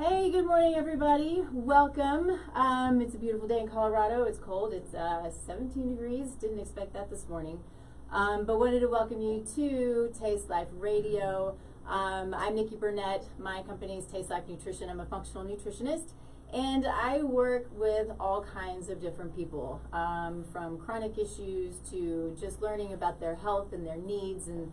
Hey, good morning, everybody. Welcome. It's a beautiful day in Colorado. It's cold. It's 17 degrees. Didn't expect that this morning. But wanted to welcome you to Taste Life Radio. I'm Nikki Burnett. My company is Taste Life Nutrition. I'm a functional nutritionist. And I work with all kinds of different people, from chronic issues to just learning about their health and their needs and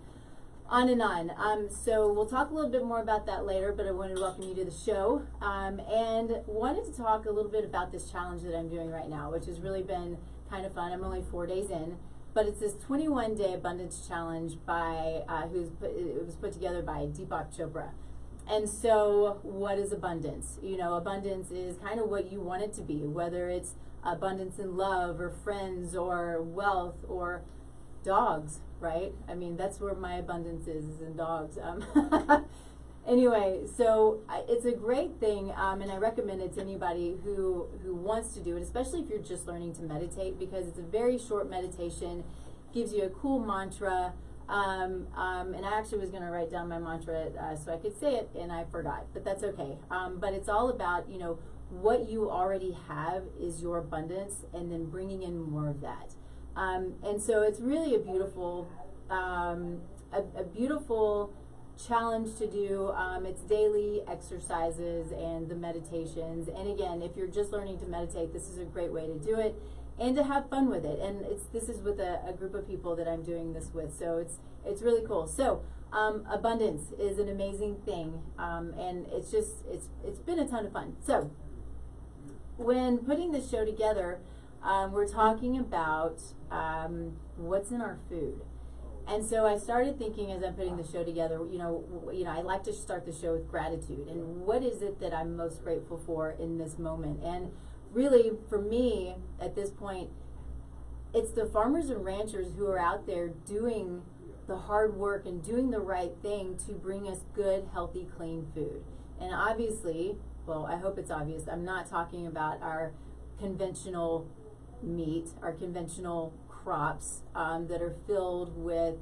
on and on. So we'll talk a little bit more about that later, but I wanted to welcome you to the show and wanted to talk a little bit about this challenge that I'm doing right now, which has really been kind of fun. I'm only 4 days in, but it's this 21-day abundance challenge by it was put together by Deepak Chopra. And so what is abundance? You know, abundance is kind of what you want it to be, whether it's abundance in love or friends or wealth or dogs, right? I mean, that's where my abundance is in dogs. Anyway, so it's a great thing, and I recommend it to anybody who wants to do it, especially if you're just learning to meditate, because it's a very short meditation, gives you a cool mantra, and I actually was going to write down my mantra so I could say it, and I forgot, but that's okay. But it's all about, you know, what you already have is your abundance, and then bringing in more of that. And so it's really a beautiful challenge to do. It's daily exercises and the meditations. And again, if you're just learning to meditate, this is a great way to do it and to have fun with it. And this is with a group of people that I'm doing this with. So it's really cool. So abundance is an amazing thing, and it's been a ton of fun. So when putting this show together, we're talking about what's in our food. And so I started thinking as I'm putting the show together, you know, I like to start the show with gratitude. And what is it that I'm most grateful for in this moment? And really, for me, at this point, it's the farmers and ranchers who are out there doing the hard work and doing the right thing to bring us good, healthy, clean food. And obviously, well, I hope it's obvious, I'm not talking about our conventional meat, our conventional crops that are filled with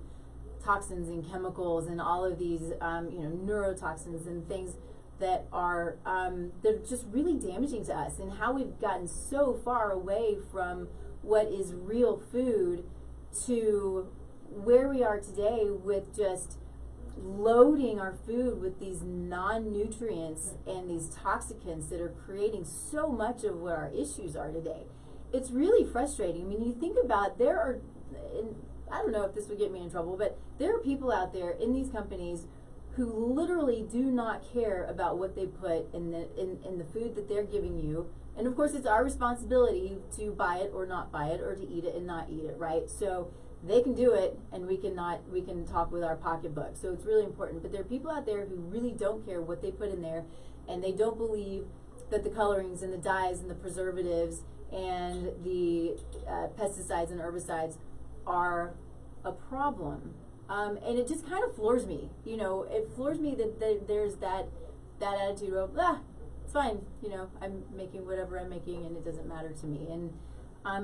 toxins and chemicals and all of these neurotoxins and things that are they're just really damaging to us, and how we've gotten so far away from what is real food to where we are today with just loading our food with these non-nutrients and these toxicants that are creating so much of what our issues are today. It's really frustrating. I mean, you think about, I don't know if this would get me in trouble, but there are people out there in these companies who literally do not care about what they put in the food that they're giving you. And of course, it's our responsibility to buy it or not buy it, or to eat it and not eat it, right? So they can do it, and we can talk with our pocketbook. So it's really important. But there are people out there who really don't care what they put in there, and they don't believe that the colorings and the dyes and the preservatives and the pesticides and herbicides are a problem. And it just kind of floors me. You know, it floors me that there's that attitude of, it's fine. You know, I'm making whatever I'm making, and it doesn't matter to me. And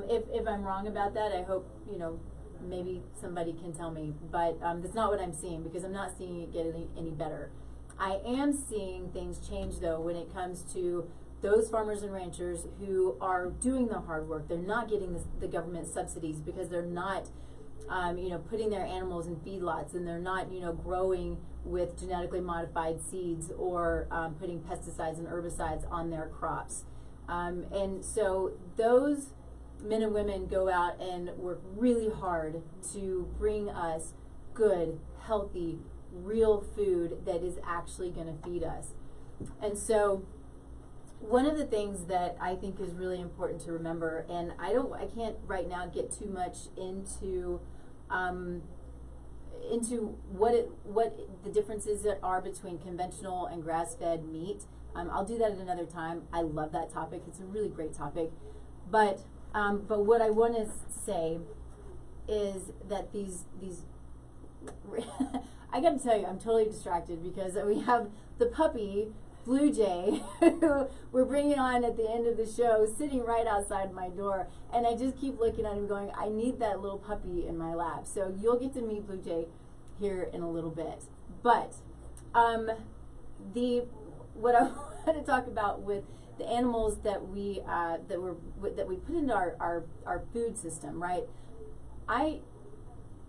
if I'm wrong about that, I hope, you know, maybe somebody can tell me. But that's not what I'm seeing, because I'm not seeing it get any better. I am seeing things change, though, when it comes to those farmers and ranchers who are doing the hard work. They're not getting the government subsidies because they're not, putting their animals in feedlots, and they're not, growing with genetically modified seeds or putting pesticides and herbicides on their crops. And so those men and women go out and work really hard to bring us good, healthy, real food that is actually going to feed us. And so one of the things that I think is really important to remember, and I can't right now get too much into what the differences that are between conventional and grass-fed meat. I'll do that at another time. I love that topic. It's a really great topic. But what I want to say is that these I got to tell you, I'm totally distracted because we have the puppy Blue Jay, who we're bringing on at the end of the show, sitting right outside my door, and I just keep looking at him going, I need that little puppy in my lap. So you'll get to meet Blue Jay here in a little bit. But what I want to talk about with the animals that we put into our food system, right?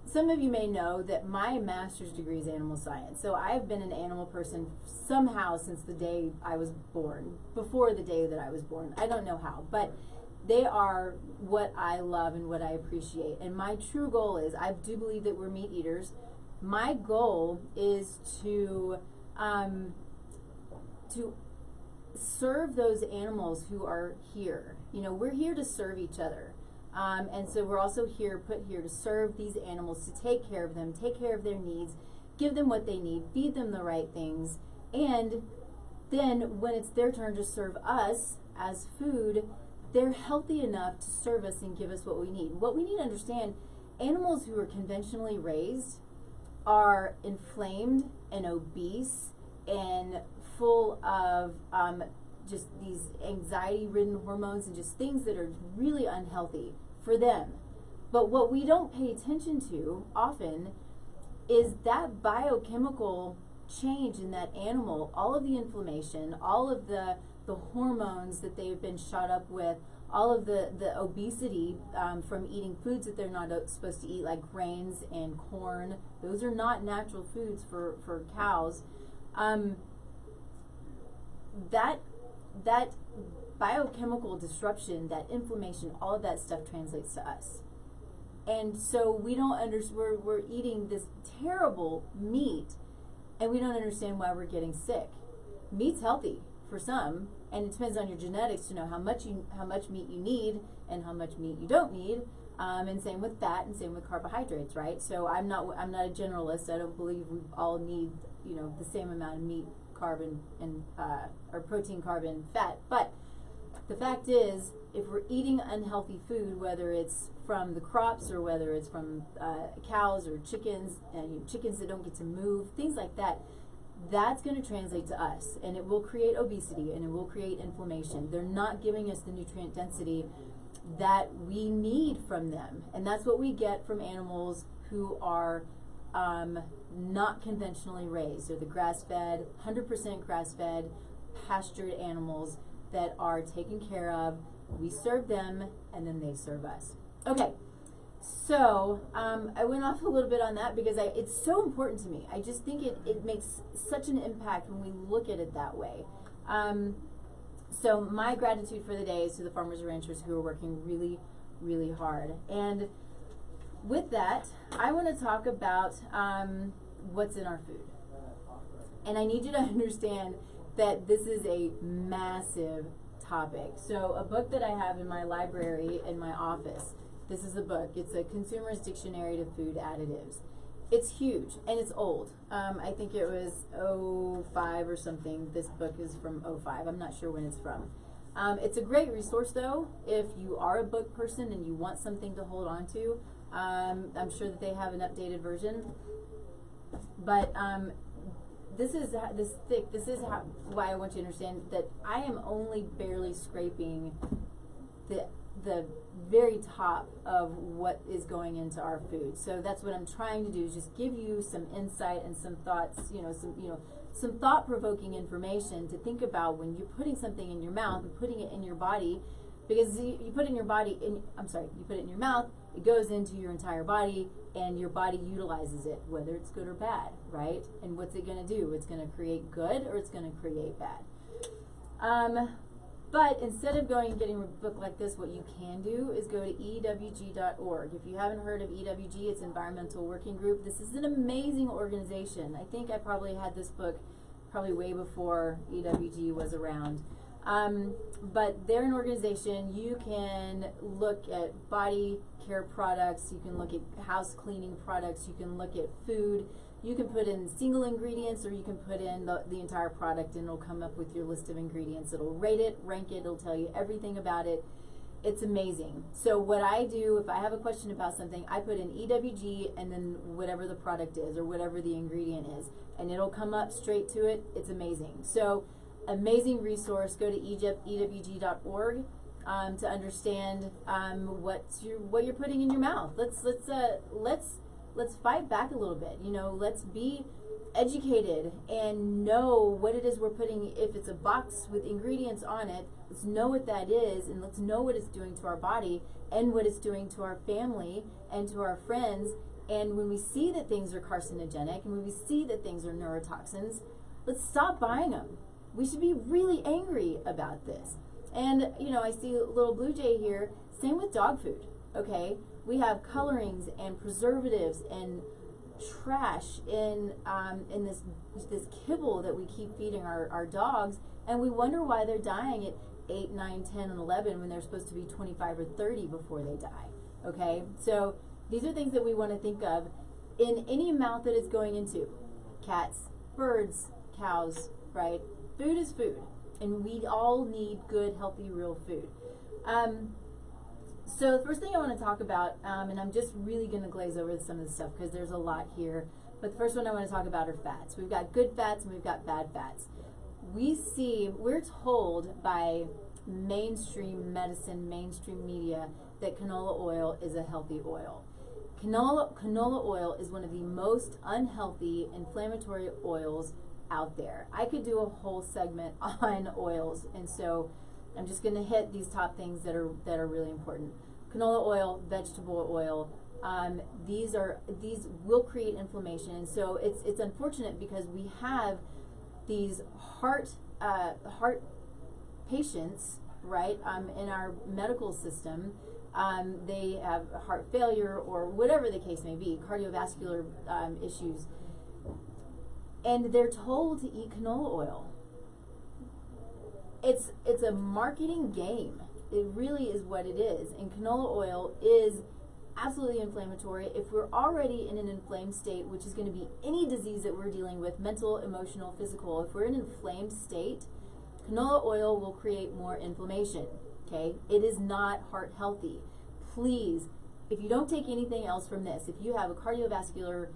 Some of you may know that my master's degree is animal science. So I've been an animal person somehow since the day I was born, before the day that I was born. I don't know how, but they are what I love and what I appreciate. And my true goal is, I do believe that we're meat eaters. My goal is to serve those animals who are here. You know, we're here to serve each other. And so we're also put here to serve these animals, to take care of them, take care of their needs, give them what they need, feed them the right things, and then when it's their turn to serve us as food, they're healthy enough to serve us and give us what we need. What we need to understand, animals who are conventionally raised are inflamed and obese and full of just these anxiety-ridden hormones and just things that are really unhealthy for them. But what we don't pay attention to often is that biochemical change in that animal, all of the inflammation, all of the hormones that they've been shot up with, all of the obesity from eating foods that they're not supposed to eat, like grains and corn. Those are not natural foods for cows. That biochemical disruption, that inflammation, all of that stuff translates to us. And so we don't understand, we're eating this terrible meat, and we don't understand why we're getting sick. Meat's healthy for some, and it depends on your genetics to know how much meat you need and how much meat you don't need. And same with fat, and same with carbohydrates, right? So I'm not a generalist. I don't believe we all need, you know, the same amount of meat, carb, and or protein, carb, and fat. But the fact is, if we're eating unhealthy food, whether it's from the crops or whether it's from cows or chickens, and chickens that don't get to move, things like that, that's going to translate to us, and it will create obesity and it will create inflammation. They're not giving us the nutrient density that we need from them, and that's what we get from animals who are not conventionally raised. They're the grass-fed, 100% grass-fed, pastured animals that are taken care of. We serve them, and then they serve us. Okay, so I went off a little bit on that because it's so important to me. I just think it makes such an impact when we look at it that way. So my gratitude for the day is to the farmers and ranchers who are working really, really hard. And with that, I want to talk about what's in our food. And I need you to understand that this is a massive topic. So a book that I have in my library in my office, this is a book. It's a Consumer's Dictionary to Food Additives. It's huge, and it's old. I think it was 05 or something. This book is from 05. I'm not sure when it's from. It's a great resource, though, if you are a book person and you want something to hold on to. I'm sure that they have an updated version. But this is this thick. This is why I want you to understand that I am only barely scraping the very top of what is going into our food. So that's what I'm trying to do, is just give you some insight and some thoughts, some thought-provoking information to think about when you're putting something in your mouth and putting it in your body, because you put it in your body, you put it in your mouth, it goes into your entire body, and your body utilizes it, whether it's good or bad, right? And what's it going to do? It's going to create good, or it's going to create bad. But instead of going and getting a book like this, what you can do is go to EWG.org. If you haven't heard of EWG, it's Environmental Working Group. This is an amazing organization. I think I probably had this book probably way before EWG was around. But they're an organization. You can look at body care products. You can look at house cleaning products. You can look at food. You can put in single ingredients, or you can put in the entire product, and it'll come up with your list of ingredients. It'll rate it, rank it, it'll tell you everything about it. It's amazing. So what I do, if I have a question about something, I put in EWG and then whatever the product is or whatever the ingredient is, and it'll come up straight to it. It's amazing. So amazing resource. Go to EWG.org to understand what you're putting in your mouth. Let's fight back a little bit. Let's be educated and know what it is we're putting. If it's a box with ingredients on it, let's know what that is, and let's know what it's doing to our body and what it's doing to our family and to our friends. And when we see that things are carcinogenic and when we see that things are neurotoxins, let's stop buying them. We should be really angry about this. And, you know, I see a little blue jay here. Same with dog food, okay? We have colorings and preservatives and trash in this kibble that we keep feeding our dogs, and we wonder why they're dying at 8, 9, 10, and 11 when they're supposed to be 25 or 30 before they die, okay? So these are things that we want to think of in any amount that it's going into. Cats, birds, cows, right? Food is food, and we all need good, healthy, real food. So the first thing I want to talk about, and I'm just really going to glaze over some of the stuff because there's a lot here, but the first one I want to talk about are fats. We've got good fats and we've got bad fats. We're told by mainstream medicine, mainstream media, that canola oil is a healthy oil. Canola oil is one of the most unhealthy inflammatory oils out there. I could do a whole segment on oils, and so I'm just going to hit these top things that are really important. Canola oil, vegetable oil, these will create inflammation, and so it's unfortunate because we have these heart patients, right, in our medical system. They have heart failure or whatever the case may be, cardiovascular issues, and they're told to eat canola oil. It's a marketing game. It really is what it is. And canola oil is absolutely inflammatory. If we're already in an inflamed state, which is going to be any disease that we're dealing with, mental, emotional, physical, if we're in an inflamed state, canola oil will create more inflammation, okay? It is not heart healthy. Please, if you don't take anything else from this, if you have a cardiovascular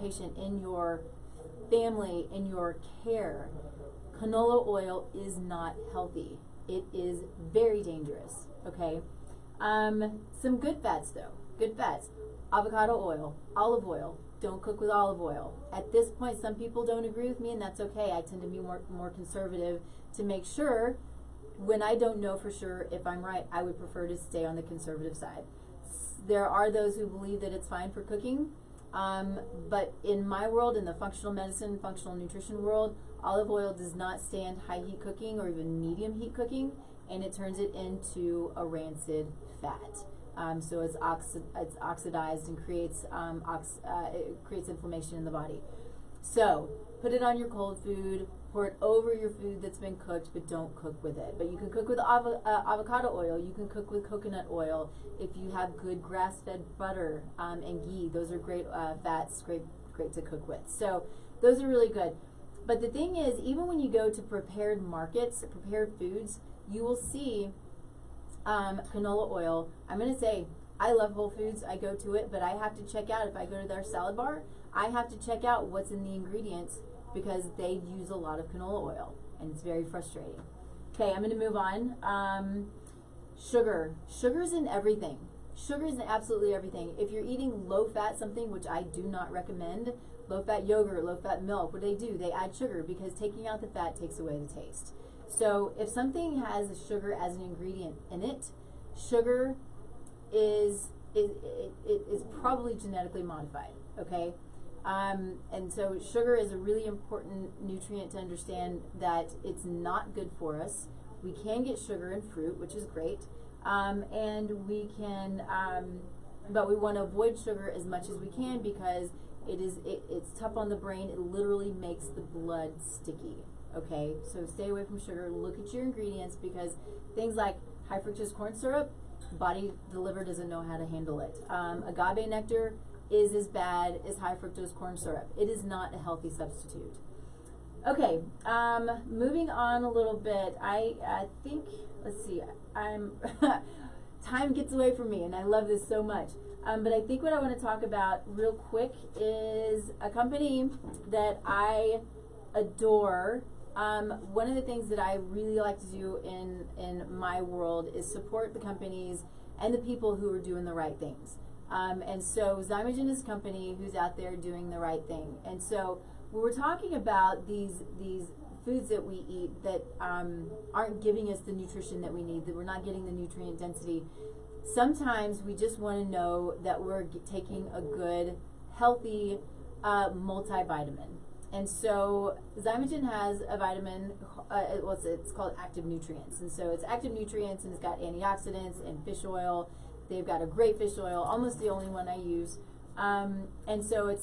patient in your family, in your care, canola oil is not healthy. It is very dangerous, okay? Some good fats though. Good fats. Avocado oil, olive oil. Don't cook with olive oil. At this point, some people don't agree with me, and that's okay. I tend to be more conservative to make sure. When I don't know for sure if I'm right, I would prefer to stay on the conservative side. There are those who believe that it's fine for cooking, but in my world, in the functional medicine, functional nutrition world, olive oil does not stand high heat cooking or even medium heat cooking, and it turns it into a rancid fat. So it's oxidized and creates inflammation in the body. So put it on your cold food, pour it over your food that's been cooked, but don't cook with it. But you can cook with avocado oil, you can cook with coconut oil. If you have good grass-fed butter and ghee, those are great fats, great to cook with. So those are really good. But the thing is, even when you go to prepared markets, prepared foods, you will see canola oil. I'm going to say, I love Whole Foods. I go to it, but I have to check out, if I go to their salad bar, I have to check out what's in the ingredients because they use a lot of canola oil, and it's very frustrating. Okay, I'm going to move on. Sugar. Sugar's in everything. Sugar is in absolutely everything. If you're eating low-fat something, which I do not recommend, low-fat yogurt, low-fat milk, what do? They add sugar because taking out the fat takes away the taste. So if something has sugar as an ingredient in it, sugar is probably genetically modified, okay? And so sugar is a really important nutrient to understand that it's not good for us. We can get sugar in fruit, which is great, and we can, but we want to avoid sugar as much as we can because it's tough on the brain. It literally makes the blood sticky. Okay, so stay away from sugar. Look at your ingredients because things like high fructose corn syrup, the liver doesn't know how to handle it. Agave nectar is as bad as high fructose corn syrup. It is not a healthy substitute. Okay, moving on a little bit. I think, let's see, time gets away from me and I love this so much. But I think what I want to talk about real quick is a company that I adore. One of the things that I really like to do in my world is support the companies and the people who are doing the right things. And so Xenoestrogens is a company who's out there doing the right thing. And so when we're talking about these foods that we eat that aren't giving us the nutrition that we need, that we're not getting the nutrient density, sometimes we just want to know that we're taking a good, healthy multivitamin. And so Zymogen has a vitamin, it's called active nutrients. And so it's active nutrients, and it's got antioxidants and fish oil. They've got a great fish oil, almost the only one I use. And so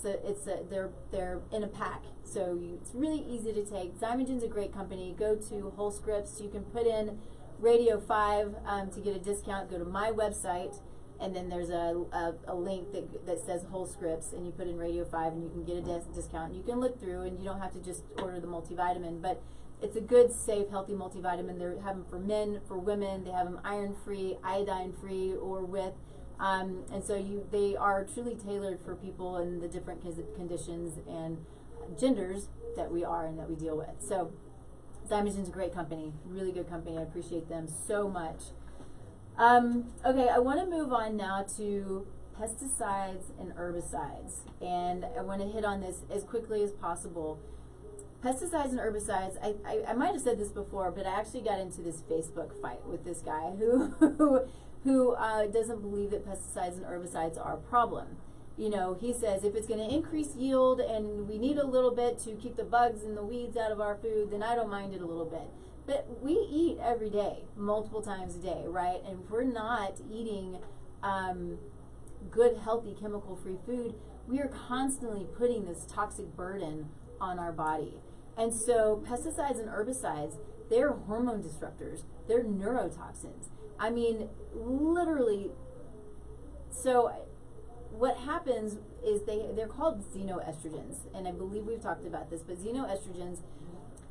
they're in a pack. So it's really easy to take. Zymogen's a great company. Go to Whole Scripts. You can put in Radio 5 to get a discount. Go to my website, and then there's a link that says Whole Scripts, and you put in Radio 5 and you can get a discount. You can look through, and you don't have to just order the multivitamin, but it's a good, safe, healthy multivitamin. They have them for men, for women. They have them iron-free, iodine-free, or with, and so they are truly tailored for people in the different conditions and genders that we are and that we deal with. So Zymogen's a great company, really good company. I appreciate them so much. Okay, I want to move on now to pesticides and herbicides, and I want to hit on this as quickly as possible. Pesticides and herbicides, I might have said this before, but I actually got into this Facebook fight with this guy who doesn't believe that pesticides and herbicides are a problem. You know, he says if it's going to increase yield and we need a little bit to keep the bugs and the weeds out of our food, then I don't mind it a little bit. But we eat every day, multiple times a day, right? And if we're not eating good, healthy, chemical-free food, we are constantly putting this toxic burden on our body. And so pesticides and herbicides, they're hormone disruptors. They're neurotoxins. I mean, literally. So what happens is they're called xenoestrogens, and I believe we've talked about this, but xenoestrogens,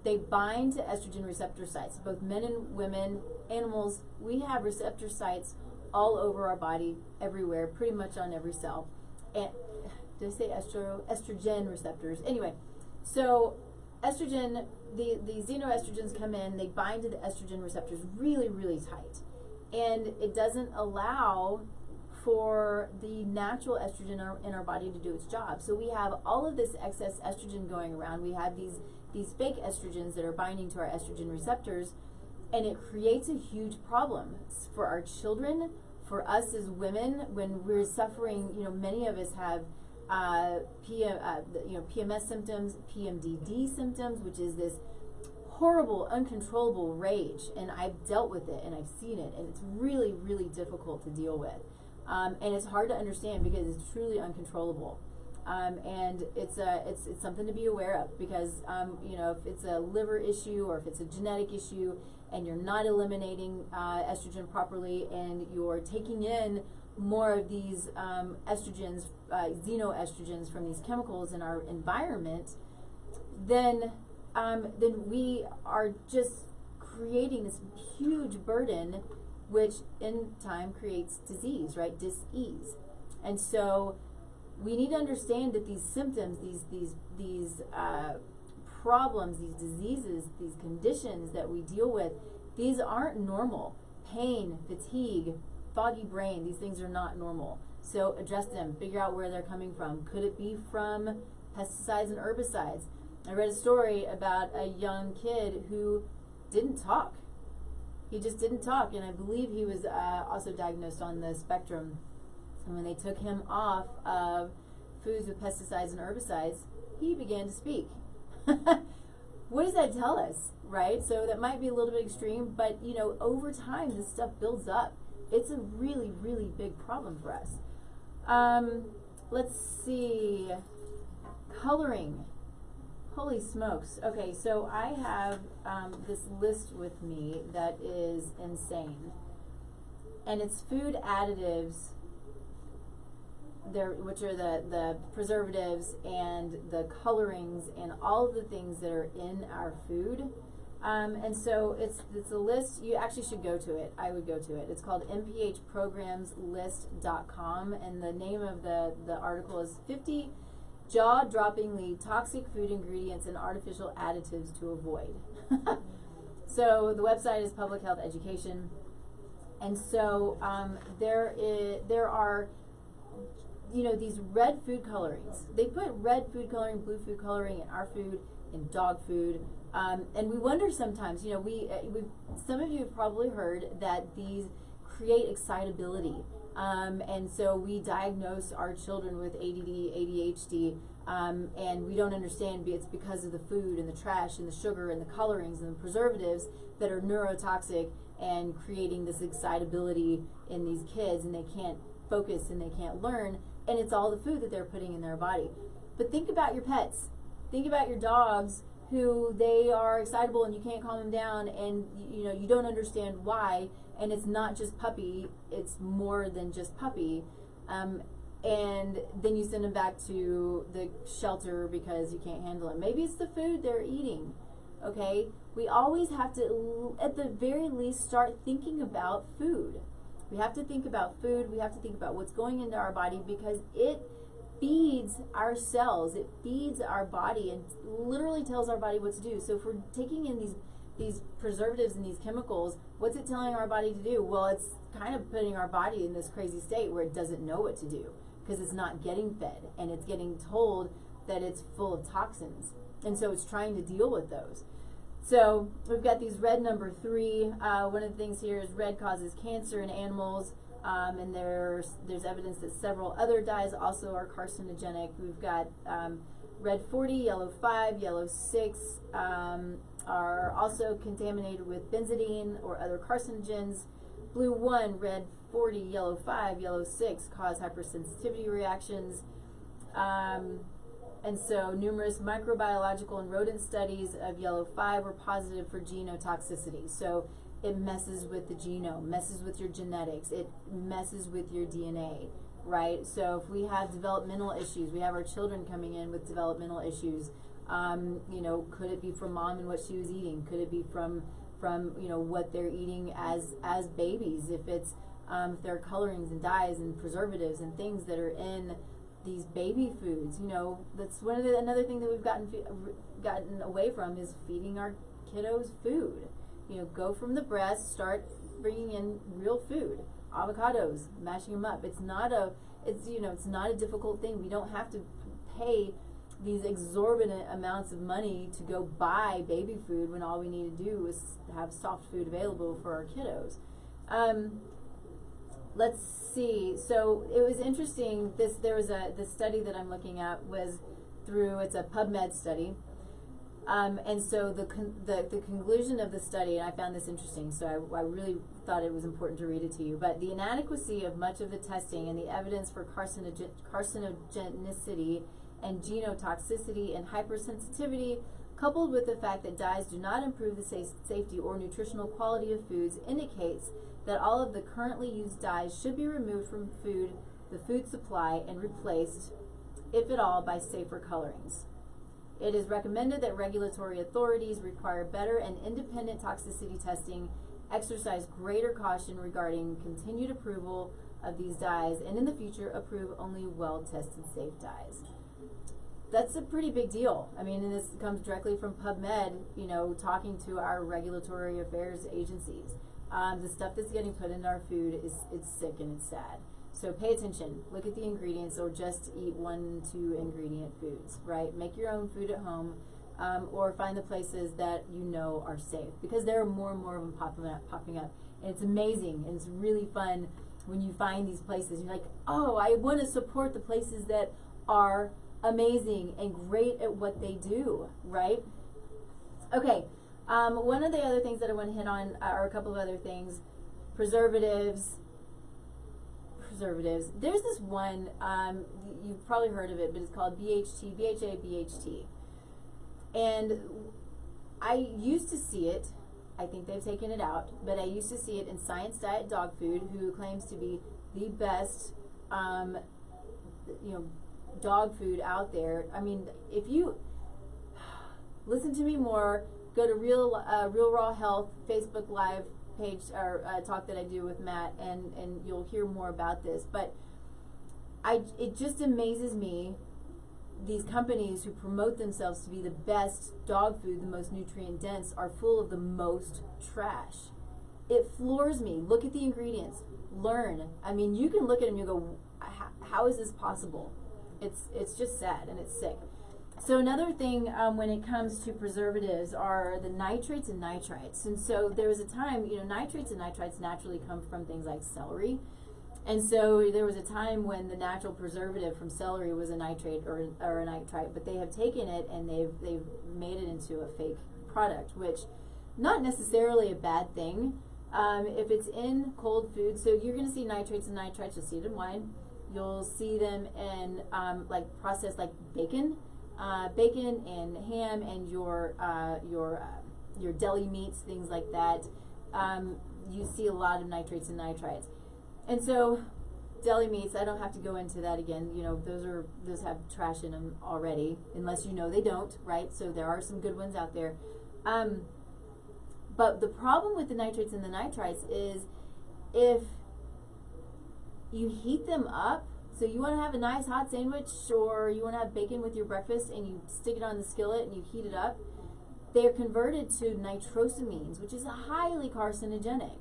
they bind to estrogen receptor sites. Both men and women, animals, we have receptor sites all over our body, everywhere, pretty much on every cell. And did I say estrogen receptors? Anyway, so estrogen, the xenoestrogens come in, they bind to the estrogen receptors really, really tight. And it doesn't allow for the natural estrogen in our body to do its job. So we have all of this excess estrogen going around. We have these fake estrogens that are binding to our estrogen receptors, and it creates a huge problem for our children, for us as women, when we're suffering. You know, many of us have PMS symptoms, PMDD symptoms, which is this horrible, uncontrollable rage, and I've dealt with it and I've seen it, and it's really, really difficult to deal with, and it's hard to understand because it's truly uncontrollable, and it's something to be aware of, because you know, if it's a liver issue or if it's a genetic issue and you're not eliminating estrogen properly and you're taking in more of these estrogens, xenoestrogens from these chemicals in our environment, then we are just creating this huge burden, which in time creates disease, right? Dis-ease. And so we need to understand that these symptoms, these problems, these diseases, these conditions that we deal with, these aren't normal. Pain, fatigue, foggy brain, these things are not normal. So address them, figure out where they're coming from. Could it be from pesticides and herbicides? I read a story about a young kid who didn't talk. He just didn't talk, and I believe he was also diagnosed on the spectrum. And when they took him off of foods with pesticides and herbicides, he began to speak. What does that tell us, right? So that might be a little bit extreme, but you know, over time this stuff builds up. It's a really, really big problem for us. Let's see. Coloring. Holy smokes. Okay, so I have this list with me that is insane. And it's food additives, which are the preservatives and the colorings and all of the things that are in our food. And so it's a list. You actually should go to it. I would go to it. It's called mphprogramslist.com, and the name of the article is 50 jaw-droppingly toxic food ingredients and artificial additives to avoid. So the website is Public Health Education, and so there are you know, these red food colorings. They put red food coloring, blue food coloring in our food, in dog food, and we wonder sometimes, you know, some of you have probably heard that these create excitability, and so we diagnose our children with ADD, ADHD, and we don't understand it's because of the food and the trash and the sugar and the colorings and the preservatives that are neurotoxic and creating this excitability in these kids, and they can't focus and they can't learn, and it's all the food that they're putting in their body. But think about your pets. Think about your dogs, who they are excitable and you can't calm them down, and you know, you don't understand why, and it's not just puppy, it's more than just puppy, and then you send them back to the shelter because you can't handle it. Maybe it's the food they're eating. Okay, we always have to, at the very least, start thinking about food. We have to think about food. We have to think about what's going into our body, because it feeds our cells. It feeds our body and literally tells our body what to do. So if we're taking in these preservatives and these chemicals, what's it telling our body to do? Well, it's kind of putting our body in this crazy state where it doesn't know what to do, because it's not getting fed and it's getting told that it's full of toxins. And so it's trying to deal with those. So we've got these red number 3. One of the things here is red causes cancer in animals, and there's evidence that several other dyes also are carcinogenic. We've got red 40, yellow 5, yellow 6 are also contaminated with benzidine or other carcinogens. Blue 1, red 40, yellow 5, yellow 6 cause hypersensitivity reactions. And so numerous microbiological and rodent studies of yellow 5 were positive for genotoxicity. So it messes with the genome, messes with your genetics, it messes with your DNA, right? So if we have developmental issues, we have our children coming in with developmental issues, you know, could it be from mom and what she was eating? Could it be from you know, what they're eating as babies? If it's if there are colorings and dyes and preservatives and things that are in these baby foods, you know, that's another thing that we've gotten away from, is feeding our kiddos food. You know, go from the breast, start bringing in real food, avocados, mashing them up. It's not a difficult thing. We don't have to pay these exorbitant amounts of money to go buy baby food when all we need to do is have soft food available for our kiddos. Let's see. So it was interesting. The study that I'm looking at was it's a PubMed study, and so the conclusion of the study, and I found this interesting. So I really thought it was important to read it to you. But the inadequacy of much of the testing and the evidence for carcinogenicity and genotoxicity and hypersensitivity, coupled with the fact that dyes do not improve the safety or nutritional quality of foods, indicates that all of the currently used dyes should be removed from the food supply, and replaced, if at all, by safer colorings. It is recommended that regulatory authorities require better and independent toxicity testing, exercise greater caution regarding continued approval of these dyes, and in the future approve only well-tested safe dyes. That's a pretty big deal. I mean, and this comes directly from PubMed, you know, talking to our regulatory affairs agencies. The stuff that's getting put into our food it's sick and it's sad. So pay attention. Look at the ingredients, or just eat 1-2 ingredient foods, right? Make your own food at home, or find the places that you know are safe, because there are more and more of them popping up. And it's amazing, and it's really fun when you find these places. You're like, oh, I want to support the places that are amazing and great at what they do, right? Okay. One of the other things that I want to hit on are a couple of other things. Preservatives. There's this one, you've probably heard of it, but it's called BHA, and I used to see it. I think they've taken it out, but I used to see it in Science Diet Dog Food, who claims to be the best, dog food out there. I mean, if you listen to me more, go to Real Raw Health Facebook Live page, or talk that I do with Matt, and you'll hear more about this. But it just amazes me, these companies who promote themselves to be the best dog food, the most nutrient dense, are full of the most trash. It floors me. Look at the ingredients. Learn. I mean, you can look at them and you go, how is this possible? It's just sad and it's sick. So another thing when it comes to preservatives are the nitrates and nitrites. And so there was a time, nitrates and nitrites naturally come from things like celery. And so there was a time when the natural preservative from celery was a nitrate or a nitrite, but they have taken it and they've made it into a fake product, which not necessarily a bad thing. If it's in cold food, so you're going to see nitrates and nitrites, you'll see it in wine. You'll see them in like processed like bacon and ham and your deli meats, things like that. You see a lot of nitrates and nitrites. And so deli meats, I don't have to go into that again. Those have trash in them already, unless they don't, right? So there are some good ones out there. But the problem with the nitrates and the nitrites is if you heat them up, so you want to have a nice hot sandwich or you want to have bacon with your breakfast and you stick it on the skillet and you heat it up, they're converted to nitrosamines, which is highly carcinogenic.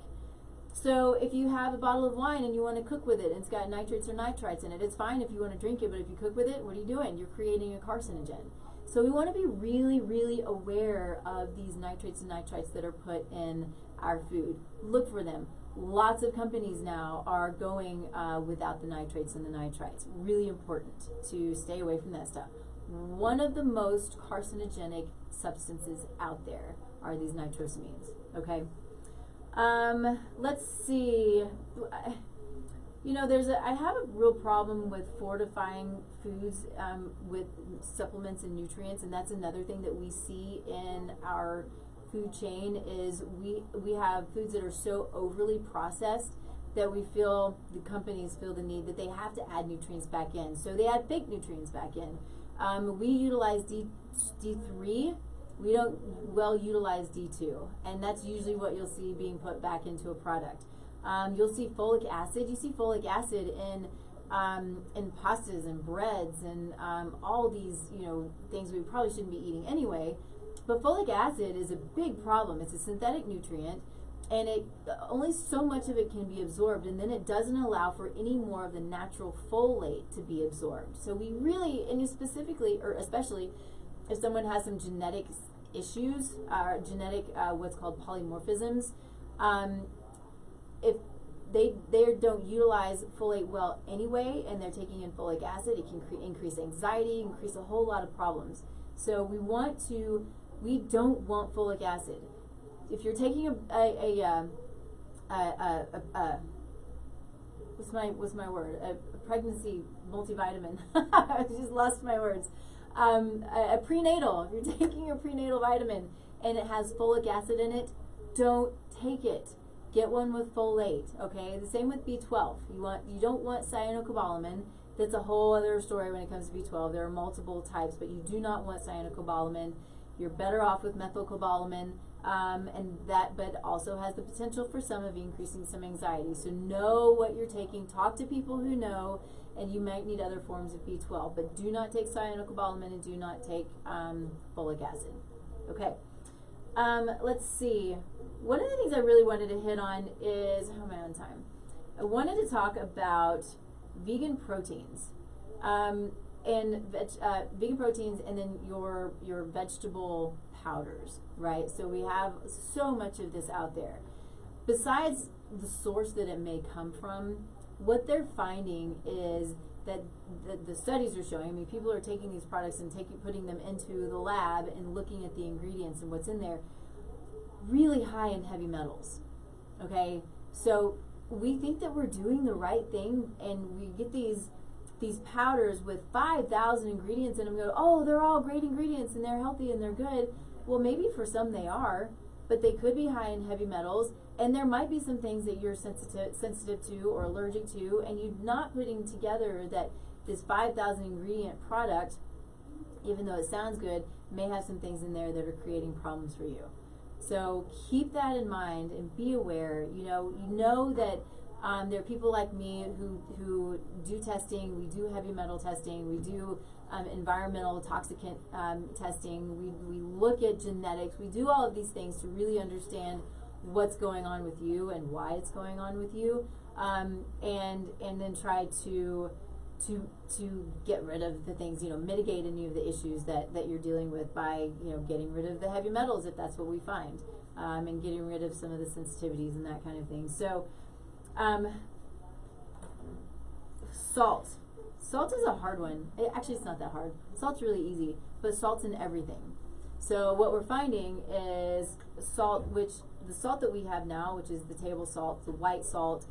So if you have a bottle of wine and you want to cook with it and it's got nitrates or nitrites in it, it's fine if you want to drink it, but if you cook with it, what are you doing? You're creating a carcinogen. So we want to be really, really aware of these nitrates and nitrites that are put in our food. Look for them. Lots of companies now are going without the nitrates and the nitrites. Really important to stay away from that stuff. One of the most carcinogenic substances out there are these nitrosamines, okay? Let's see. I have a real problem with fortifying foods with supplements and nutrients, and that's another thing that we see in our food chain is we have foods that are so overly processed that the companies feel the need that they have to add nutrients back in. So they add fake nutrients back in. We utilize D3. We don't well utilize D2, and that's usually what you'll see being put back into a product. You'll see folic acid. You see folic acid in pastas and breads and all these things we probably shouldn't be eating anyway. But folic acid is a big problem. It's a synthetic nutrient, and only so much of it can be absorbed, and then it doesn't allow for any more of the natural folate to be absorbed. So we really, and specifically, or especially, if someone has some genetic issues, what's called polymorphisms, if they don't utilize folate well anyway, and they're taking in folic acid, it can increase anxiety, increase a whole lot of problems. So we don't want folic acid. If you're taking what's my word? A pregnancy multivitamin. I just lost my words. A prenatal. If you're taking a prenatal vitamin and it has folic acid in it, don't take it. Get one with folate. Okay. The same with B12. You don't want cyanocobalamin. That's a whole other story when it comes to B12. There are multiple types, but you do not want cyanocobalamin. You're better off with methylcobalamin, but also has the potential for some of increasing some anxiety. So know what you're taking. Talk to people who know, and you might need other forms of B12, but do not take cyanocobalamin and do not take folic acid. Okay. Let's see. One of the things I really wanted to hit on is, how am I on time? I wanted to talk about vegan proteins. Vegan proteins, and then your vegetable powders, right? So we have so much of this out there. Besides the source that it may come from, what they're finding is that the studies are showing, people are taking these products and putting them into the lab and looking at the ingredients and what's in there, really high in heavy metals, okay? So we think that we're doing the right thing, and we get these powders with 5,000 ingredients in them, go, oh, they're all great ingredients and they're healthy and they're good. Well, maybe for some they are, but they could be high in heavy metals, and there might be some things that you're sensitive to or allergic to, and you're not putting together that this 5,000 ingredient product, even though it sounds good, may have some things in there that are creating problems for you. So keep that in mind and be aware. You know that there are people like me who do testing. We do heavy metal testing. We do environmental toxicant testing. We look at genetics. We do all of these things to really understand what's going on with you and why it's going on with you, and then try to to get rid of the things, mitigate any of the issues that you're dealing with by, getting rid of the heavy metals if that's what we find, and getting rid of some of the sensitivities and that kind of thing. So, salt. Salt is a hard one. Actually, it's not that hard. Salt's really easy, but salt's in everything. So what we're finding is salt, the salt that we have now, which is the table salt, the white salt,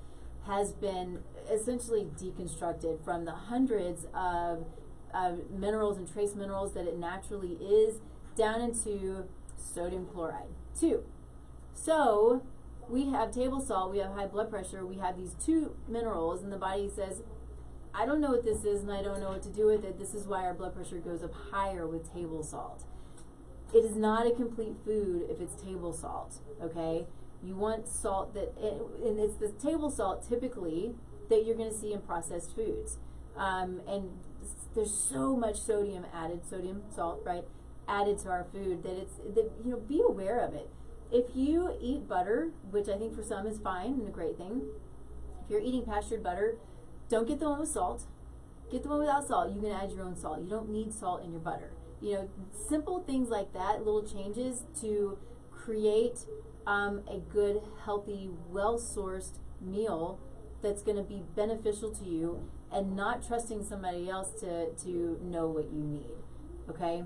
has been essentially deconstructed from the hundreds of minerals and trace minerals that it naturally is down into sodium chloride, 2. So we have table salt, we have high blood pressure, we have these 2 minerals, and the body says, I don't know what this is and I don't know what to do with it. This is why our blood pressure goes up higher with table salt. It is not a complete food if it's table salt, okay? You want salt and it's the table salt typically that you're going to see in processed foods. And there's so much sodium salt, right, added to our food that be aware of it. If you eat butter, which I think for some is fine and a great thing, if you're eating pastured butter, don't get the one with salt. Get the one without salt. You can add your own salt. You don't need salt in your butter. Simple things like that, little changes to create a good, healthy, well-sourced meal that's going to be beneficial to you, and not trusting somebody else to know what you need, okay?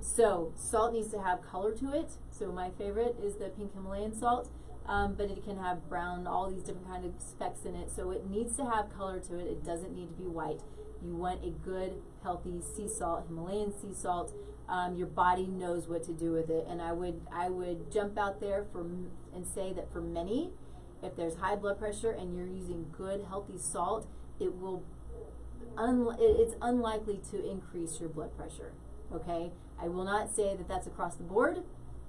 So salt needs to have color to it. So my favorite is the pink Himalayan salt, but it can have brown, all these different kind of specks in it. So it needs to have color to it. It doesn't need to be white. You want a good, healthy sea salt, Himalayan sea salt. Your body knows what to do with it. And I would jump out there and say that for many, if there's high blood pressure and you're using good, healthy salt, it's unlikely to increase your blood pressure. Okay, I will not say that that's across the board,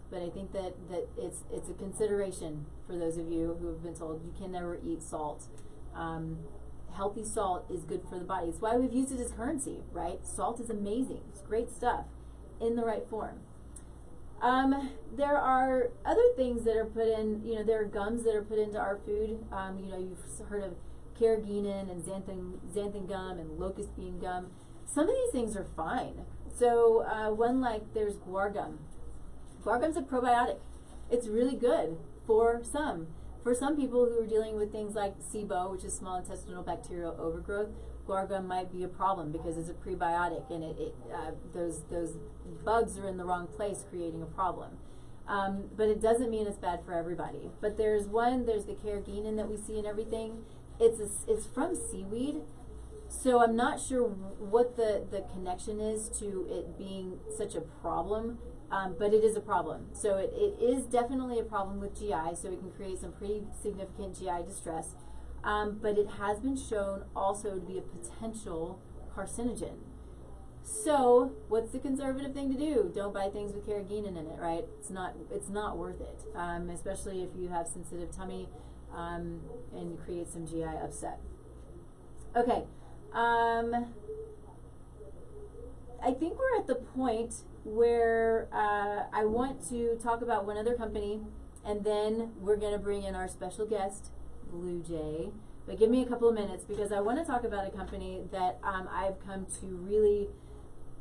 but I think that it's a consideration for those of you who have been told you can never eat salt. Healthy salt is good for the body. It's why we've used it as currency, right? Salt is amazing. It's great stuff in the right form. There are other things that are put in, there are gums that are put into our food. You've heard of carrageenan and xanthan gum and locust bean gum. Some of these things are fine. So there's guar gum. Guar gum's a probiotic. It's really good for some. For some people who are dealing with things like SIBO, which is small intestinal bacterial overgrowth, guar gum might be a problem because it's a prebiotic, and those bugs are in the wrong place creating a problem. But it doesn't mean it's bad for everybody. But there's the carrageenan that we see in everything. It's from seaweed. So I'm not sure what the connection is to it being such a problem, but it is a problem. So it is definitely a problem with GI, so it can create some pretty significant GI distress. But it has been shown also to be a potential carcinogen. So what's the conservative thing to do? Don't buy things with carrageenan in it, right? It's not worth it, especially if you have sensitive tummy and create some GI upset. Okay. I think we're at the point where I want to talk about one other company, and then we're going to bring in our special guest, Blue Jay. But give me a couple of minutes, because I want to talk about a company that I've come to really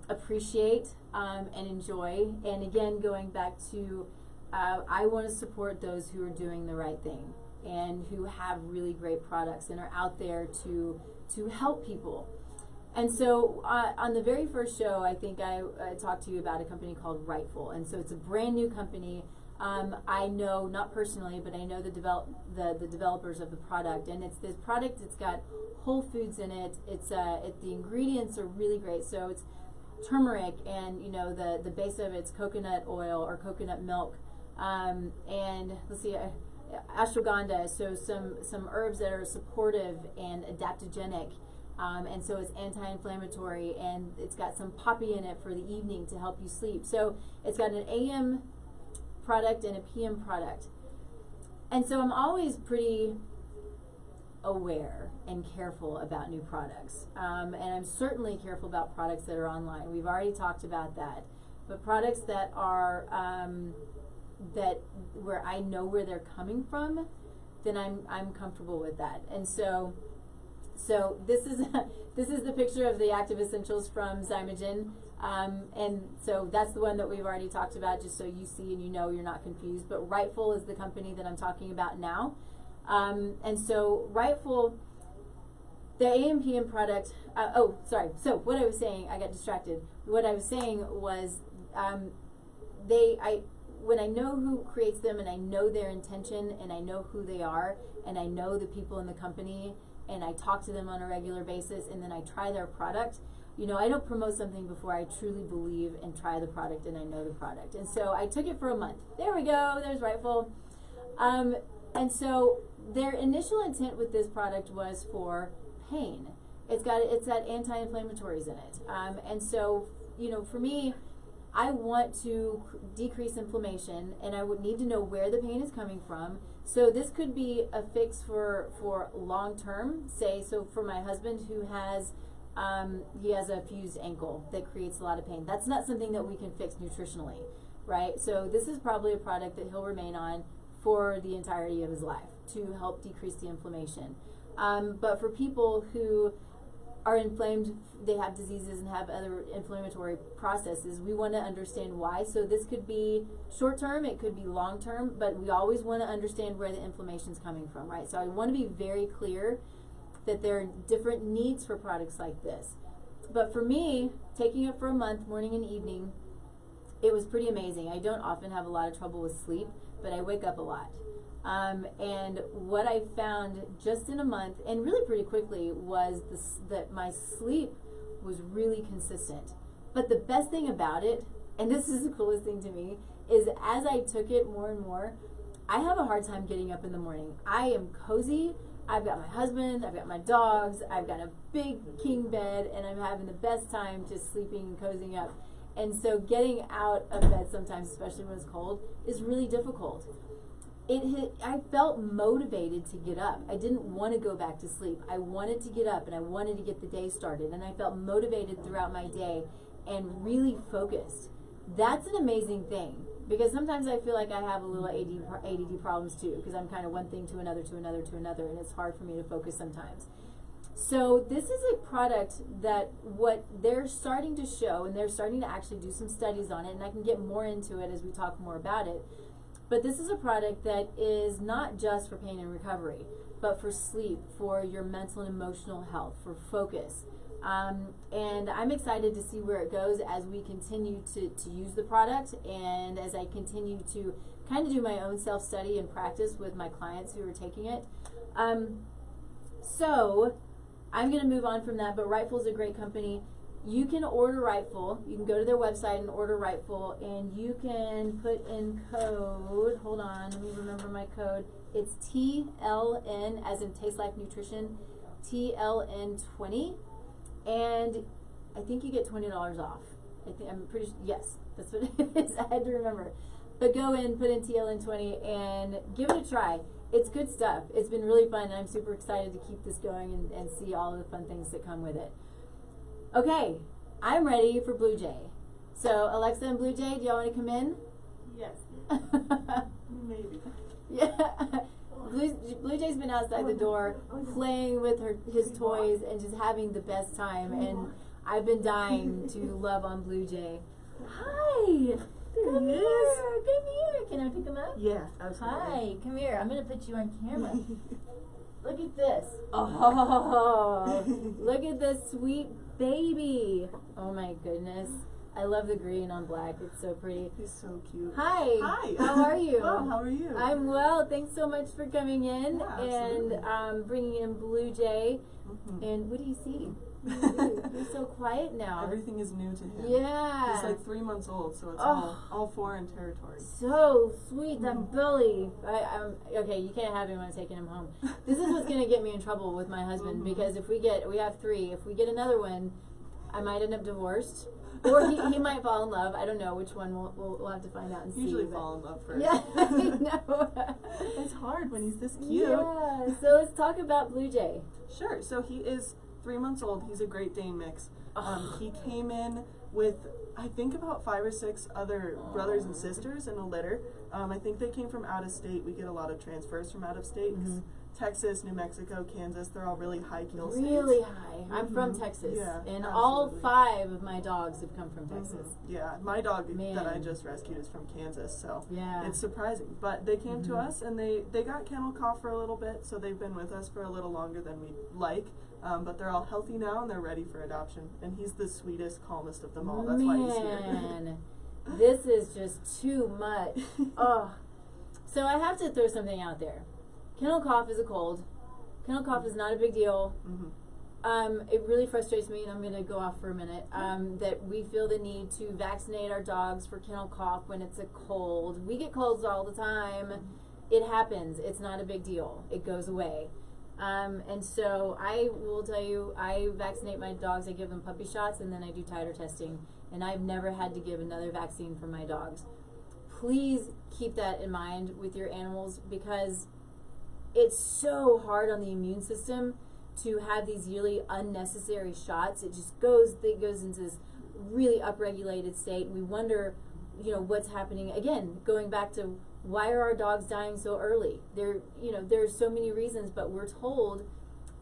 appreciate and enjoy. And again, going back to I want to support those who are doing the right thing and who have really great products and are out there to help people. And so on the very first show, I think I talked to you about a company called Rightful. And so it's a brand new company. I know, not personally, but I know the developers of the product. And it's this product, it's got whole foods in it. The ingredients are really great. So it's turmeric, and the base of it's coconut oil or coconut milk. And let's see, ashwagandha, so some herbs that are supportive and adaptogenic. And so it's anti-inflammatory, and it's got some poppy in it for the evening to help you sleep. So it's got an AM product and a PM product. And so I'm always pretty aware and careful about new products. And I'm certainly careful about products that are online. We've already talked about that. But products that are, where I know where they're coming from, then I'm comfortable with that. And so So this is this is the picture of the active essentials from Zymogen. And so that's the one that we've already talked about, just so you see and you know, you're not confused. But Rightful is the company that I'm talking about now. And so Rightful, the AM/PM product, oh, sorry. So what I was saying, I got distracted. What I was saying was, when I know who creates them and I know their intention and I know who they are and I know the people in the company and I talk to them on a regular basis and then I try their product, you know, I don't promote something before I truly believe and try the product and I know the product. And so I took it for a month. There we go. There's Rightful. And so their initial intent with this product was for pain. It's that anti-inflammatories in it. And so, you know, for me, I want to decrease inflammation and I would need to know where the pain is coming from. So this could be a fix for long term, say, so for my husband who has he has a fused ankle that creates a lot of pain. That's not something that we can fix nutritionally, right? So this is probably a product that he'll remain on for the entirety of his life to help decrease the inflammation. But for people who are inflamed, they have diseases and have other inflammatory processes, we want to understand why. So this could be short term, it could be long term, but we always want to understand where the inflammation is coming from, right? So I want to be very clear that there are different needs for products like this. But for me, taking it for a month, morning and evening, it was pretty amazing. I don't often have a lot of trouble with sleep, but I wake up a lot. And what I found just in a month, and really pretty quickly, was that my sleep was really consistent. But the best thing about it, and this is the coolest thing to me, is as I took it more and more, I have a hard time getting up in the morning. I am cozy. I've got my husband, I've got my dogs, I've got a big king bed, and I'm having the best time just sleeping and cozying up. And so getting out of bed sometimes, especially when it's cold, is really difficult. I felt motivated to get up. I didn't want to go back to sleep. I wanted to get up and I wanted to get the day started, and I felt motivated throughout my day and really focused. That's an amazing thing, because sometimes I feel like I have a little ADD problems too, because I'm kind of one thing to another, and it's hard for me to focus sometimes. So this is a product that what they're starting to show, and they're starting to actually do some studies on it, and I can get more into it as we talk more about it. But this is a product that is not just for pain and recovery, but for sleep, for your mental and emotional health, for focus. And I'm excited to see where it goes as we continue to use the product, and as I continue to kind of do my own self-study and practice with my clients who are taking it. So I'm going to move on from that, but Rightful is a great company. You can order Rightful. You can go to their website and order Rightful, and you can put in code. Hold on, let me remember my code. It's TLN, as in Taste Life Nutrition, TLN20, and I think you get $20 off. I'm pretty sure, yes, that's what it is. I had to remember. But go in, put in TLN20, and give it a try. It's good stuff. It's been really fun, and I'm super excited to keep this going and see all of the fun things that come with it. Okay, I'm ready for Blue Jay. So Alexa and Blue Jay, do y'all want to come in? Yes. Maybe. Yeah. Blue Jay's been outside the door playing with his toys and just having the best time, and I've been dying to love on Blue Jay. Hi. Come here. Can I pick him up? Yeah, absolutely. Hi, come here. I'm going to put you on camera. Look at this. Oh, look at this sweet baby. Oh my goodness. I love the green on black. It's so pretty. He's so cute. Hi. Hi. How are you? Well, how are you? I'm well. Thanks so much for coming in and bringing in Blue Jay. Mm-hmm. And what do you see? You're so quiet now. Everything is new to him. Yeah. He's like 3 months old, so it's all foreign territory. So sweet, that belly. Okay, you can't have him when I'm taking him home. This is what's going to get me in trouble with my husband, because if we have 3. If we get another one, I might end up divorced. Or he might fall in love. I don't know which one. We'll have to find out and see. Usually fall in love first. Yeah, I know. It's hard when he's this cute. Yeah, so let's talk about Blue Jay. Sure. So he is 3 months old. He's a Great Dane mix. He came in with I think about 5 or 6 other brothers and sisters in a litter. I think they came from out of state. We get a lot of transfers from out of state. 'Cause Texas, New Mexico, Kansas, they're all really high kill states. Really high. I'm from Texas. Yeah, and absolutely. all 5 of my dogs have come from Texas. Yeah, my dog Man. that I just rescued is from Kansas, so Yeah. it's surprising. But they came to us, and they got kennel cough for a little bit, so they've been with us for a little longer than we'd like. But they're all healthy now, and they're ready for adoption. And he's the sweetest, calmest of them all. That's why he's here. Man, this is just too much. Oh, so I have to throw something out there. Kennel cough is a cold. Kennel cough is not a big deal. It really frustrates me, and I'm going to go off for a minute, that we feel the need to vaccinate our dogs for kennel cough when it's a cold. We get colds all the time. It happens. It's not a big deal. It goes away. And so I will tell you, I vaccinate my dogs. I give them puppy shots, and then I do titer testing. And I've never had to give another vaccine for my dogs. Please keep that in mind with your animals, because it's so hard on the immune system to have these really unnecessary shots. It just goes into this really upregulated state. We wonder, what's happening. Again, going back to why are our dogs dying so early? There's so many reasons, but we're told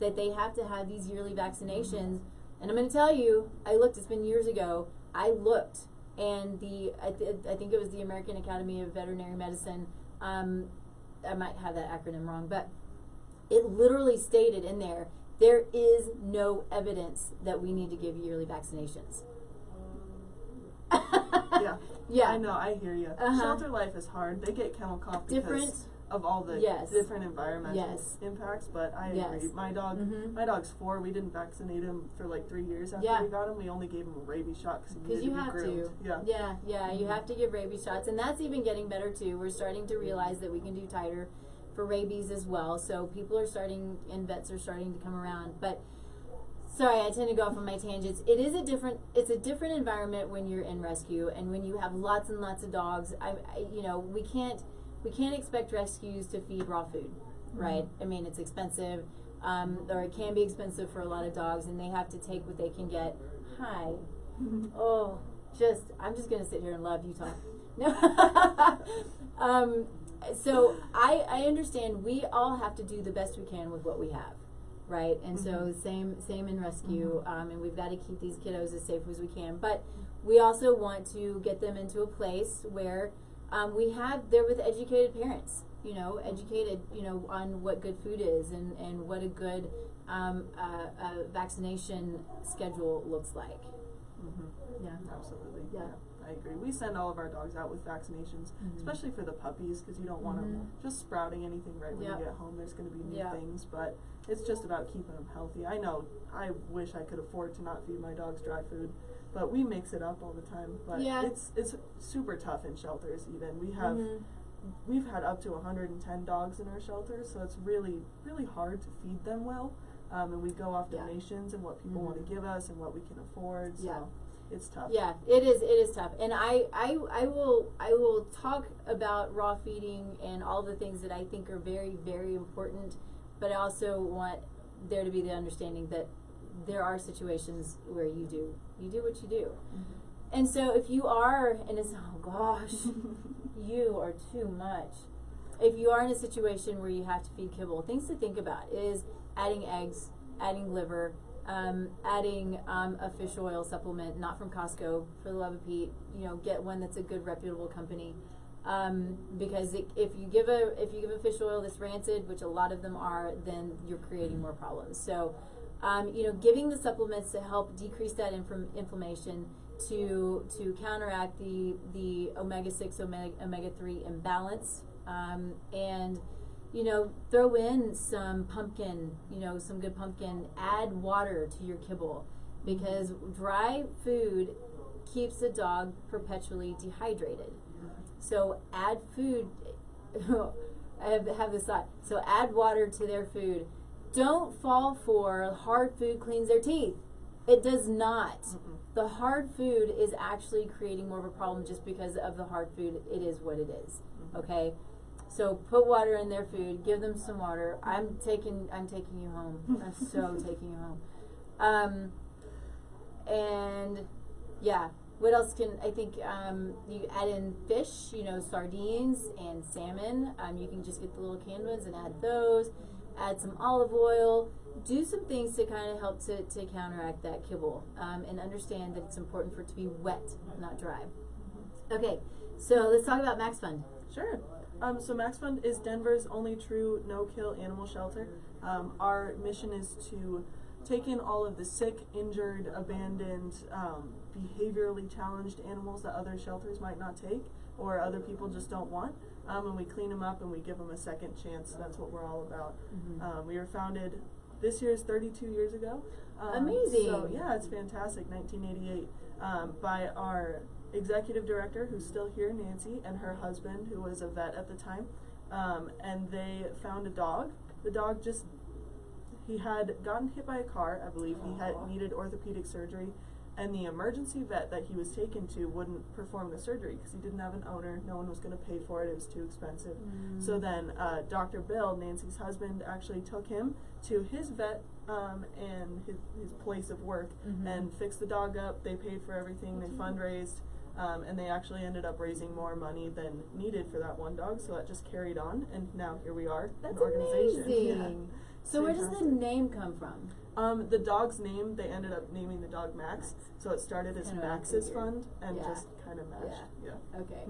that they have to have these yearly vaccinations. And I'm going to tell you, I looked. It's been years ago. I looked, and I think it was the American Academy of Veterinary Medicine. I might have that acronym wrong, but it literally stated in there is no evidence that we need to give yearly vaccinations. Yeah. Yeah. I know, I hear you. Shelter life is hard. They get kennel cough because of all the different environmental impacts, but I agree. My dog's 4. We didn't vaccinate him for like 3 years after we got him. We only gave him a rabies shot because he needed to be groomed. You have to give rabies shots, and that's even getting better too. We're starting to realize that we can do titer for rabies as well, so people are starting, and vets are starting to come around. But sorry, I tend to go off on my tangents. It's a different environment when you're in rescue, and when you have lots and lots of dogs. We can't expect rescues to feed raw food, right? I mean, it's expensive, or it can be expensive for a lot of dogs, and they have to take what they can get. Hi. I'm just gonna sit here and love you talk. No. So I understand we all have to do the best we can with what we have, right? And so same in rescue, and we've got to keep these kiddos as safe as we can. But we also want to get them into a place where they're with educated parents, educated, on what good food is and what a good vaccination schedule looks like. Yeah. Absolutely. Yeah. I agree. We send all of our dogs out with vaccinations, especially for the puppies, because you don't want them just sprouting anything right when you get home. There's going to be new things, but it's just about keeping them healthy. I know I wish I could afford to not feed my dogs dry food, but we mix it up all the time. But it's super tough in shelters even. We've had up to 110 dogs in our shelters, so it's really, really hard to feed them well. And we go off donations and what people want to give us and what we can afford. So it's tough. Yeah, it is tough. And I will talk about raw feeding and all the things that I think are very, very important, but I also want there to be the understanding that there are situations where you do what you do. And so if you are in a, oh gosh, you are too much. If you are in a situation where you have to feed kibble, things to think about is adding eggs, adding liver, adding a fish oil supplement, not from Costco, for the love of Pete. Get one that's a good, reputable company, because if you give a fish oil that's rancid, which a lot of them are, then you're creating more problems. So, giving the supplements to help decrease that inflammation, to counteract the omega-6 omega-3 imbalance, and throw in some pumpkin, some good pumpkin. Add water to your kibble, because dry food keeps the dog perpetually dehydrated. So add food. I have this thought. So add water to their food. Don't fall for hard food cleans their teeth. It does not. The hard food is actually creating more of a problem just because of the hard food. It is what it is. Okay. So put water in their food. Give them some water. I'm taking you home. I'm so taking you home. And yeah, What else can, I think, you add in fish, you know, sardines and salmon. You can just get the little canned ones and add those. Add some olive oil. Do some things to kind of help to counteract that kibble. And understand that it's important for it to be wet, not dry. Okay, so let's talk about Maxfund. Sure. So Maxfund is Denver's only true no-kill animal shelter. Our mission is to take in all of the sick, injured, abandoned, behaviorally challenged animals that other shelters might not take or other people just don't want. And we clean them up and we give them a second chance. That's what we're all about. We were founded, this year is 32 years ago. Amazing. So yeah, it's fantastic, 1988, by our executive director, who's still here, Nancy, and her husband, who was a vet at the time. And they found a dog. The dog just, he had gotten hit by a car, I believe. He had needed orthopedic surgery, and the emergency vet that he was taken to wouldn't perform the surgery because he didn't have an owner. No one was going to pay for it. It was too expensive. So then Dr. Bill, Nancy's husband, actually took him to his vet and his place of work and fixed the dog up. They paid for everything. They fundraised. And they actually ended up raising more money than needed for that one dog, so that just carried on, and now here we are. That's an organization. amazing. Yeah. So where does the name come from? The dog's name, they ended up naming the dog Max, so it started as Max's Fund and just kind of matched. Yeah. Okay.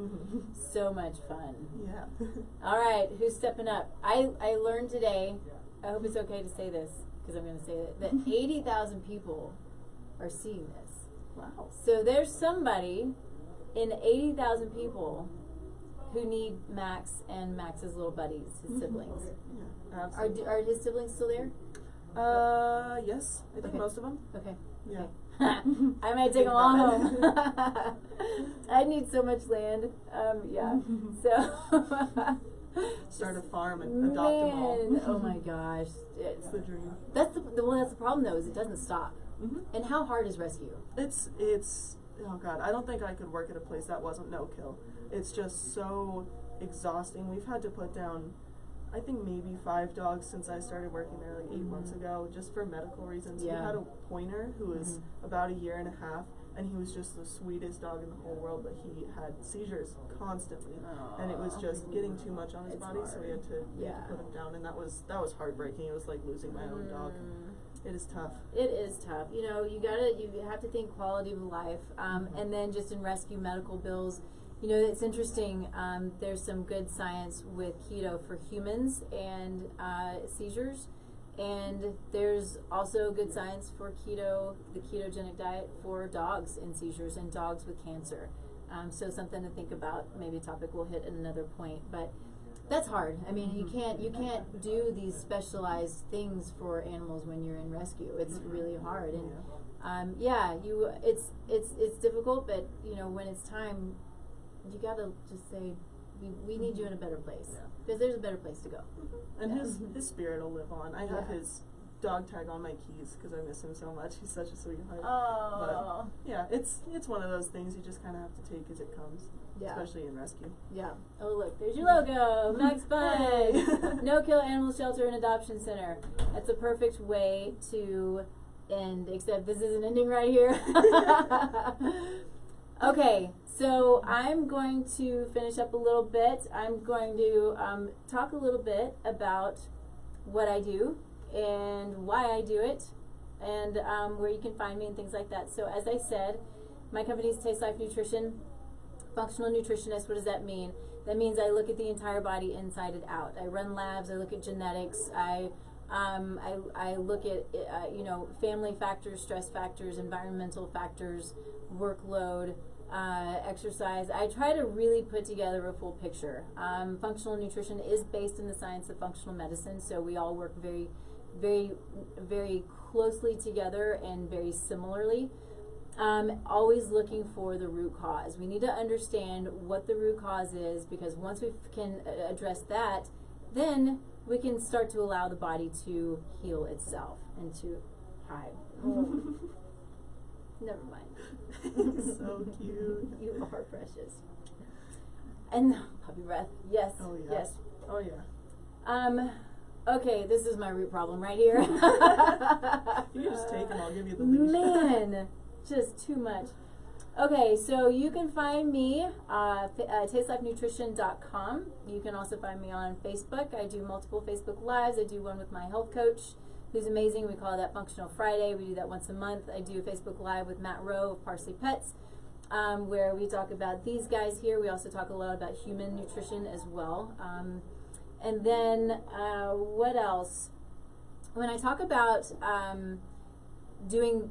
So much fun. Yeah. All right, who's stepping up? I learned today, I hope it's okay to say this, because I'm going to say it, that 80,000 people are seeing this. Wow. So there's somebody in 80,000 people who need Max and Max's little buddies, his siblings. Yeah, absolutely. Are his siblings still there? Yes, I think most of them. Okay. Yeah. Okay. I might take them all home. I need so much land. Yeah. So start a farm and adopt them all. Oh my gosh. It's the dream. That's the problem though, is it doesn't stop. And how hard is rescue? It's oh god, I don't think I could work at a place that wasn't no kill. It's just so exhausting. We've had to put down, I think, maybe 5 dogs since I started working there like 8 months ago, just for medical reasons. Yeah. We had a pointer who was about a year and a half, and he was just the sweetest dog in the whole world, but he had seizures constantly, and it was just getting too much on his body, so we had to put him down, and that was heartbreaking. It was like losing my own dog. It is tough. It is tough. You know, you have to think quality of life, and then just in rescue medical bills. You know, it's interesting. There's some good science with keto for humans and seizures, and there's also good science for keto, the ketogenic diet for dogs and seizures and dogs with cancer. So something to think about. Maybe a topic we'll hit at another point, but that's hard. I mean, you can't do these specialized things for animals when you're in rescue. It's really hard, and it's difficult. But you know, when it's time, you gotta just say, we need you in a better place, because there's a better place to go. And his spirit will live on. I have his dog tag on my keys because I miss him so much. He's such a sweetheart. Oh, but yeah, it's one of those things you just kind of have to take as it comes. Yeah. Especially in rescue. Yeah. Oh, look, there's your logo, Maxfuncom, No Kill Animal Shelter and Adoption Center. That's a perfect way to end, except this isn't ending right here. Okay, so I'm going to finish up a little bit. I'm going to talk a little bit about what I do and why I do it, and where you can find me and things like that. So as I said, my company is Taste Life Nutrition. Functional Nutritionist, what does that mean? That means I look at the entire body inside and out. I run labs, I look at genetics, I look at family factors, stress factors, environmental factors, workload, exercise. I try to really put together a full picture. Functional nutrition is based in the science of functional medicine, so we all work very, very, very closely together and very similarly. Always looking for the root cause. We need to understand what the root cause is, because once we can address that, then we can start to allow the body to heal itself and to hide. Never mind. So cute. You are precious. And puppy breath. Yes. Oh yeah. Yes. Oh yeah. Okay, this is my root problem right here. You can just take them. I'll give you the leash. Man. Just too much. Okay, so you can find me tastelifenutrition.com. You can also find me on Facebook. I do multiple Facebook Lives. I do one with my health coach, who's amazing. We call that Functional Friday. We do that once a month. I do a Facebook Live with Matt Rowe of Parsley Pets, where we talk about these guys here. We also talk a lot about human nutrition as well. And then what else? When I talk about doing,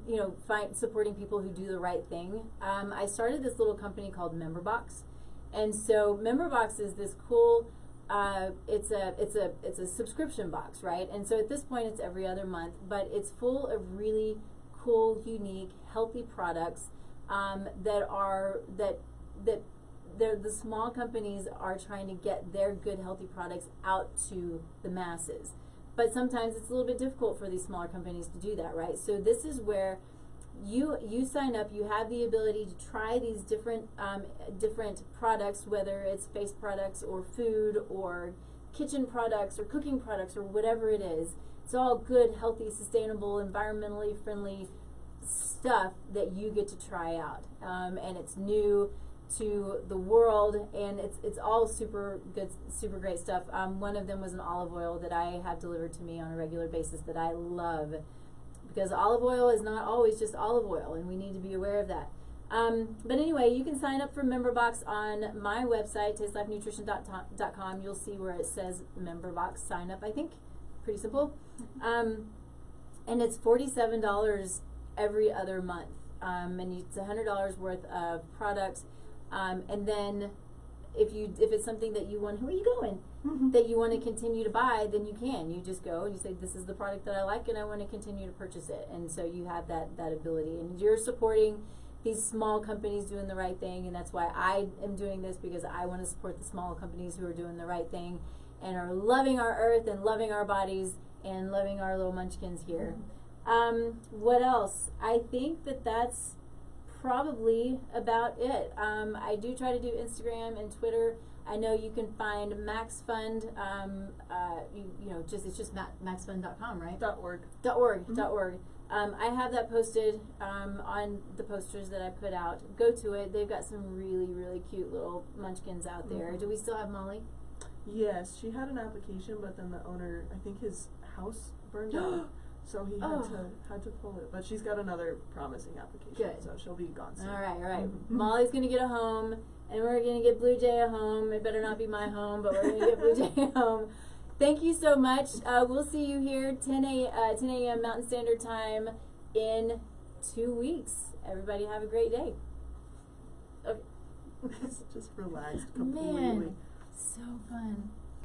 supporting people who do the right thing, I started this little company called MemberBox. And so MemberBox is this cool, it's a subscription box, right? And so at this point it's every other month, but it's full of really cool, unique, healthy products that the small companies are trying to get their good, healthy products out to the masses. But sometimes it's a little bit difficult for these smaller companies to do that, right? So this is where you sign up, you have the ability to try these different products, whether it's face products or food or kitchen products or cooking products or whatever it is. It's all good, healthy, sustainable, environmentally friendly stuff that you get to try out. And it's new to the world, and it's all super good, super great stuff. One of them was an olive oil that I have delivered to me on a regular basis that I love, because olive oil is not always just olive oil, and we need to be aware of that. But anyway, you can sign up for MemberBox on my website, tastelifenutrition.com. You'll see where it says MemberBox sign up, I think. Pretty simple. And it's $47 every other month. And it's $100 worth of products. And then if it's something that you want, where are you going? That you want to continue to buy, then you can. You just go and you say, this is the product that I like and I want to continue to purchase it. And so you have that ability. And you're supporting these small companies doing the right thing, and that's why I am doing this, because I want to support the small companies who are doing the right thing and are loving our earth and loving our bodies and loving our little munchkins here. What else? I think that's probably about it. I do try to do Instagram and Twitter. I know you can find Maxfund. It's just maxfund.com, right? .org. I have that posted on the posters that I put out. Go to it. They've got some really, really cute little munchkins out there. Do we still have Molly? Yes, she had an application, but then the owner, I think his house burned down. So he had to pull it, but she's got another promising application. Good. So she'll be gone soon. All right. Molly's gonna get a home, and we're gonna get Blue Jay a home. It better not be my home, but we're gonna get Blue Jay a home. Thank you so much. We'll see you here 10 a.m. Mountain Standard Time in 2 weeks. Everybody have a great day. Okay. Just relaxed completely. Man, so fun.